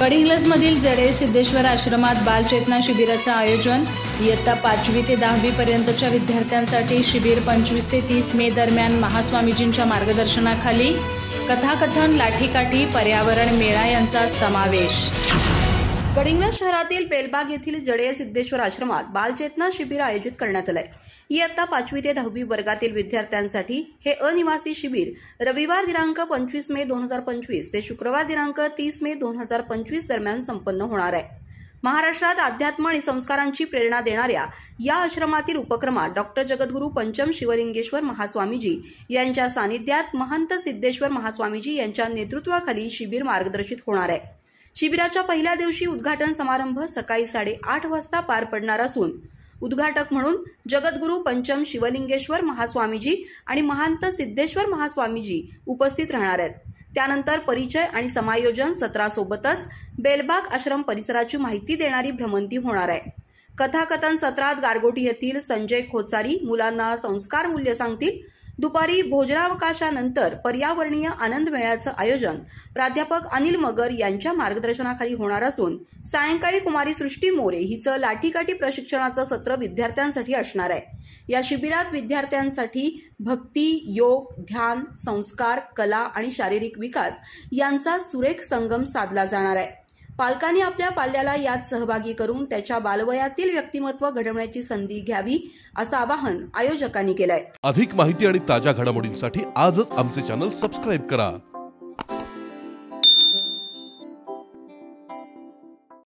गडिंग्लजमधील जडे सिद्धेश्वर आश्रमात बालचेतना शिबिराचं आयोजन। इयत्ता 5वी ते 10वी पर्यंतच्या विद्यार्थ्यांसाठी शिबिर 25 ते 30 मे दरम्यान महास्वामीजींच्या मार्गदर्शनाखाली कथाकथन, लाठीकाठी, पर्यावरण मेळा यांचा समावेश। गडिंग्लज शहरातील बेलबाग येथील जडे सिद्धेश्वर आश्रमात बालचेतना शिबिर आयोजित करण्यात आले। इयत्ता 5वी ते 10वी वर्गातील विद्यार्थ्यांसाठी हे अनिवासी शिबिर रविवार दिनांक 25 मे 2025 ते शुक्रवार दिनांक 30 मे 2025 दरम्यान संपन्न होणार आहे। महाराष्ट्रात अध्यात्म आणि संस्कारांची प्रेरणा देणाऱ्या या आश्रमातील उपक्रमात डॉक्टर जगद्गुरू पंचम शिवलिंगेश्वर महास्वामीजी यांच्या सानिध्यात महंत सिद्धेश्वर महास्वामीजी यांच्या नेतृत्वाखाली शिबिर मार्गदर्शित होणार आहे। शिबिराच्या पहिल्या दिवशी उद्घाटन समारंभ सकाळी 8:30 वाजता पार पडणार असून उद्घाटक म्हणून जगद्गुरू पंचम शिवलिंगेश्वर महास्वामीजी आणि महंत सिद्धेश्वर महास्वामीजी उपस्थित राहणार आहेत। त्यानंतर परिचय आणि समायोजन सत्रासोबतच बेलबाग आश्रम परिसराची माहिती देणारी भ्रमंती होणार आहे। कथाकथन सत्रात गारगोटी येथील संजय खोचारी मुलांना संस्कार मूल्य सांगतील। दुपारी भोजनावकाशानंतर पर्यावरणीय आनंद मेळ्याचं आयोजन प्राध्यापक अनिल मगर यांच्या मार्गदर्शनाखाली होणार असून सायंकाळी कुमारी सृष्टी मोरे हिचं लाठीकाठी प्रशिक्षणाचं सत्र विद्यार्थ्यांसाठी असणार आहे। या शिबिरात विद्यार्थ्यांसाठी भक्ती, योग, ध्यान, संस्कार, कला आणि शारीरिक विकास यांचा सुरेख संगम साधला जाणार आहे। पालकांनी आपल्या पाल्याला यात सहभागी करून त्याच्या बालवयातील व्यक्तिमत्व घडवण्याची संधी घ्यावी असं आवाहन आयोजकांनी केलंय। अधिक माहिती आणि ताज्या घडामोडींसाठी आजच आमचे चॅनल सबस्क्राइब करा।